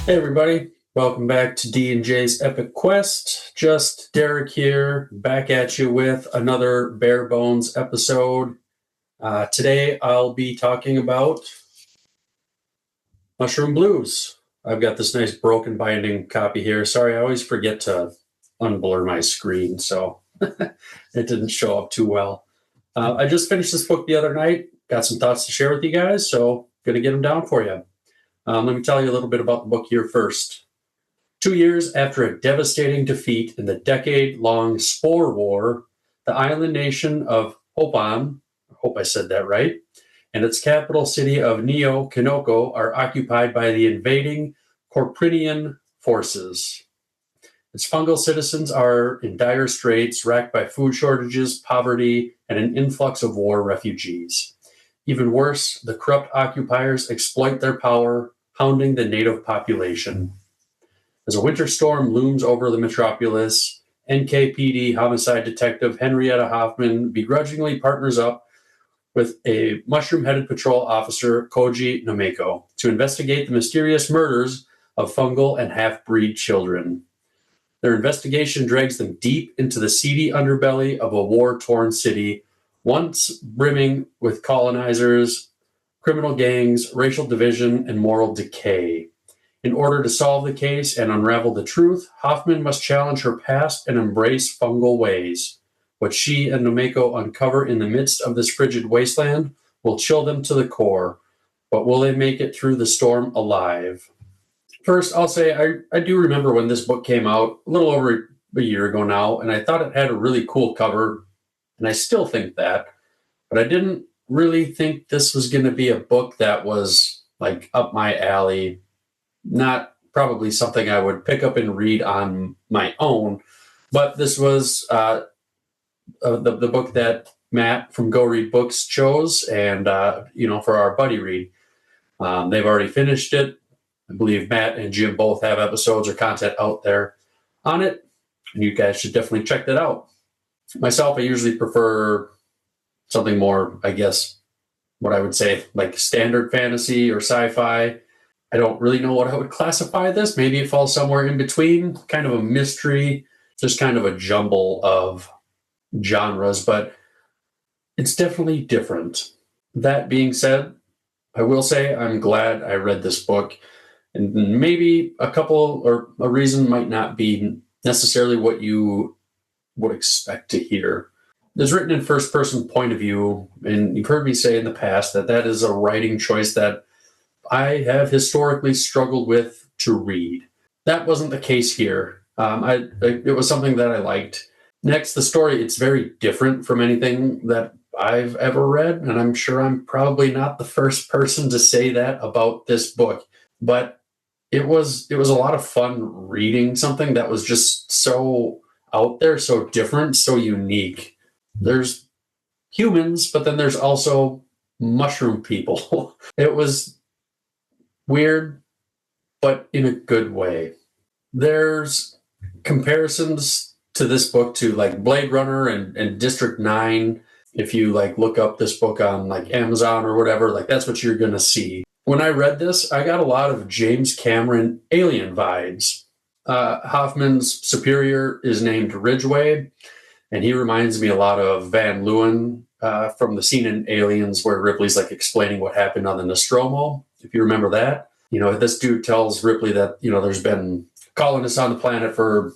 Hey everybody, welcome back to D&J's Epic Quest. Just Derek here, back at you with another BareBones episode. Today I'll be talking about Mushroom Blues. I've got this nice broken binding copy here. Sorry, I always forget to unblur my screen, so it didn't show up too well. I just finished this book the other night, got some thoughts to share with you guys, so going to get them down for you. Let me tell you a little bit about the book here first. 2 years after a devastating defeat in the decade-long Spore War, the island nation of Hopan, I hope I said that right, and its capital city of Neo-Kinoko are occupied by the invading Corprinian forces. Its fungal citizens are in dire straits, racked by food shortages, poverty, and an influx of war refugees. Even worse, the corrupt occupiers exploit their power, hounding the native population. As a winter storm looms over the metropolis, NKPD homicide detective Henrietta Hoffman begrudgingly partners up with a mushroom-headed patrol officer, Koji Nomeko, to investigate the mysterious murders of fungal and half-breed children. Their investigation drags them deep into the seedy underbelly of a war-torn city, once brimming with colonizers, criminal gangs, racial division, and moral decay. In order to solve the case and unravel the truth, Hoffman must challenge her past and embrace fungal ways. What she and Nomeko uncover in the midst of this frigid wasteland will chill them to the core. But will they make it through the storm alive? First, I'll say I do remember when this book came out a little over a year ago now, and I thought it had a really cool cover, and I still think that. But I didn't really think this was going to be a book that was like up my alley. Not probably something I would pick up and read on my own, but this was the book that Matt from Go Read Books chose, and for our buddy read. They've already finished it. I believe Matt and Jim both have episodes or content out there on it, and you guys should definitely check that out. Myself, I usually prefer something more, I guess, what I would say, like standard fantasy or sci-fi. I don't really know what I would classify this. Maybe it falls somewhere in between, kind of a mystery, just kind of a jumble of genres, but it's definitely different. That being said, I will say I'm glad I read this book, and maybe a reason might not be necessarily what you would expect to hear. It's written in first-person point of view, and you've heard me say in the past that is a writing choice that I have historically struggled with to read. That wasn't the case here. It was something that I liked. Next, the story, it's very different from anything that I've ever read, and I'm sure I'm probably not the first person to say that about this book, but it was a lot of fun reading something that was just so out there, so different, so unique. There's humans, but then there's also mushroom people. It was weird, but in a good way. There's comparisons to this book to like Blade Runner and District 9. If you like look up this book on like Amazon or whatever, like that's what you're going to see. When I read this, I got a lot of James Cameron Alien vibes. Hoffman's superior is named Ridgway, and he reminds me a lot of Van Leeuwen from the scene in Aliens where Ripley's like explaining what happened on the Nostromo. If you remember that, this dude tells Ripley that, there's been colonists on the planet for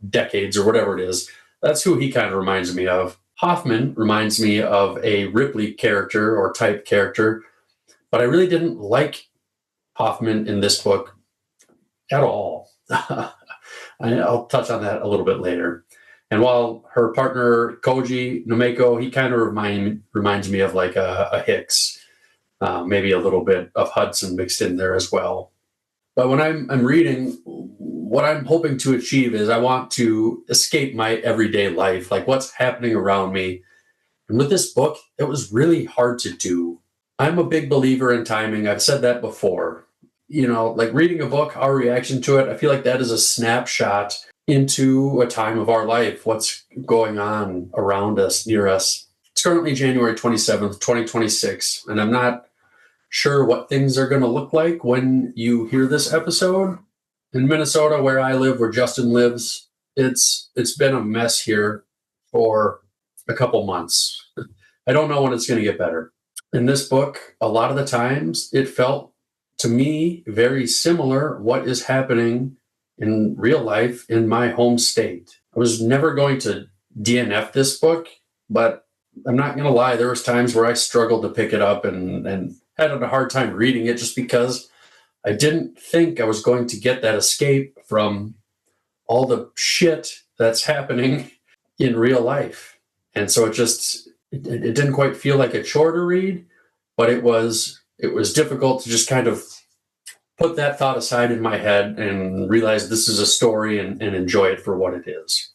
decades or whatever it is. That's who he kind of reminds me of. Hoffman reminds me of a Ripley character or type character, but I really didn't like Hoffman in this book at all. I'll touch on that a little bit later. And while her partner, Koji Nomeko, he kind of reminds me of like a Hicks, maybe a little bit of Hudson mixed in there as well. But when I'm reading, what I'm hoping to achieve is I want to escape my everyday life, like what's happening around me. And with this book, it was really hard to do. I'm a big believer in timing. I've said that before. Like reading a book, our reaction to it, I feel like that is a snapshot into a time of our life, what's going on around us, near us. It's currently January 27th, 2026, and I'm not sure what things are going to look like when you hear this episode. In Minnesota, where I live, where Justin lives, it's been a mess here for a couple months. I don't know when it's going to get better. In this book, a lot of the times it felt to me very similar what is happening in real life in my home state. I was never going to DNF this book, but I'm not going to lie, there was times where I struggled to pick it up and had a hard time reading it just because I didn't think I was going to get that escape from all the shit that's happening in real life. And so it didn't quite feel like a chore to read, but it was difficult to just kind of put that thought aside in my head and realize this is a story and enjoy it for what it is.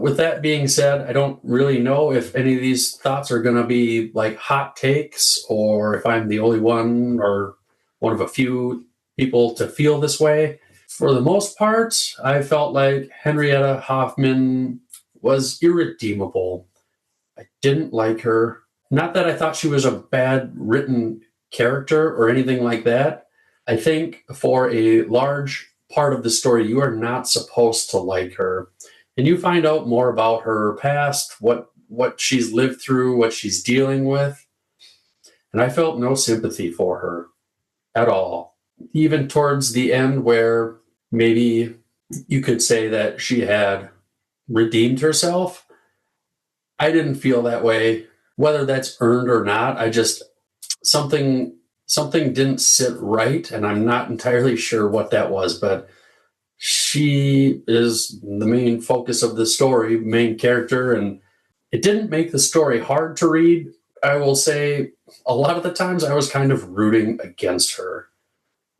With that being said, I don't really know if any of these thoughts are going to be like hot takes or if I'm the only one or one of a few people to feel this way. For the most part, I felt like Henrietta Hoffman was irredeemable. I didn't like her. Not that I thought she was a bad written character or anything like that. I think for a large part of the story, you are not supposed to like her. And you find out more about her past, what she's lived through, what she's dealing with. And I felt no sympathy for her at all. Even towards the end, where maybe you could say that she had redeemed herself, I didn't feel that way. Whether that's earned or not, I just something didn't sit right, and I'm not entirely sure what that was, but she is the main focus of the story, main character, and it didn't make the story hard to read. I will say a lot of the times I was kind of rooting against her.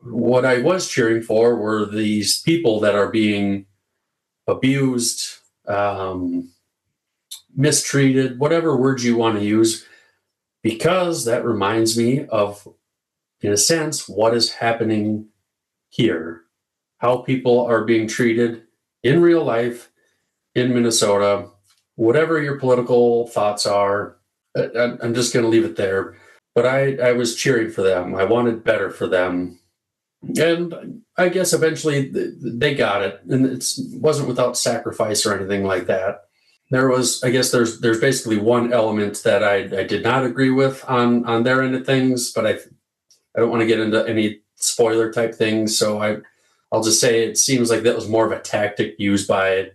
What I was cheering for were these people that are being abused, mistreated, whatever words you want to use, because that reminds me of, in a sense, what is happening here, how people are being treated in real life in Minnesota. Whatever your political thoughts are, I'm just going to leave it there. But I was cheering for them. I wanted better for them. And I guess eventually they got it. And it wasn't without sacrifice or anything like that. There's basically one element that I did not agree with on their end of things, but I don't want to get into any spoiler type things. So I'll just say it seems like that was more of a tactic used by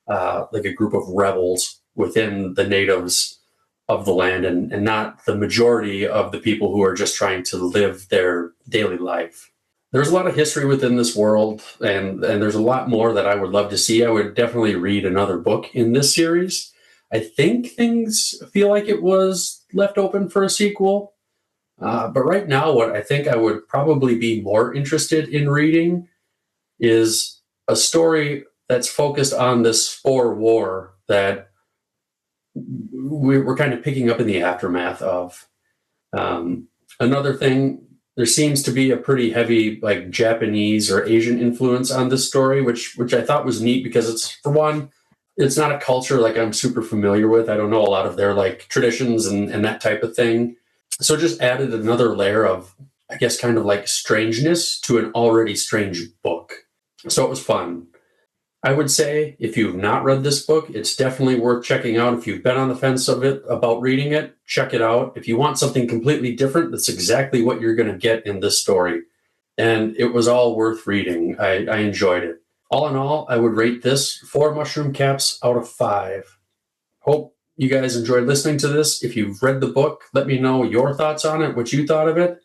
like a group of rebels within the natives of the land and not the majority of the people who are just trying to live their daily life. There's a lot of history within this world, and there's a lot more that I would love to see. I would definitely read another book in this series. I think things feel like it was left open for a sequel. But right now, what I think I would probably be more interested in reading is a story that's focused on this spore war that we're kind of picking up in the aftermath of. Another thing, there seems to be a pretty heavy like Japanese or Asian influence on this story, which I thought was neat because it's, for one, it's not a culture like I'm super familiar with. I don't know a lot of their like traditions and that type of thing. So it just added another layer of, I guess, kind of like strangeness to an already strange book. So it was fun. I would say if you've not read this book, it's definitely worth checking out. If you've been on the fence about reading it, check it out. If you want something completely different, that's exactly what you're going to get in this story. And it was all worth reading. I enjoyed it. All in all, I would rate this 4 mushroom caps out of 5. Hope you guys enjoyed listening to this. If you've read the book, let me know your thoughts on it, what you thought of it.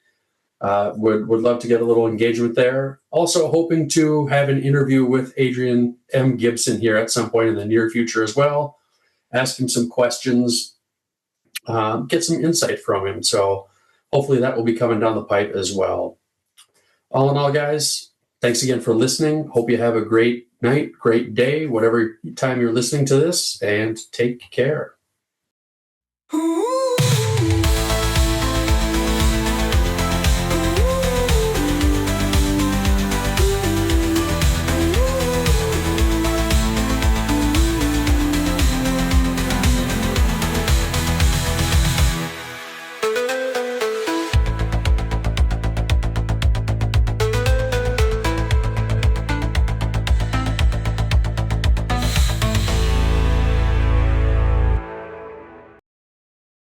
Would love to get a little engagement there. Also hoping to have an interview with Adrian M. Gibson here at some point in the near future as well. Ask him some questions, get some insight from him. So hopefully that will be coming down the pipe as well. All in all, guys, thanks again for listening. Hope you have a great night, great day, whatever time you're listening to this, and take care.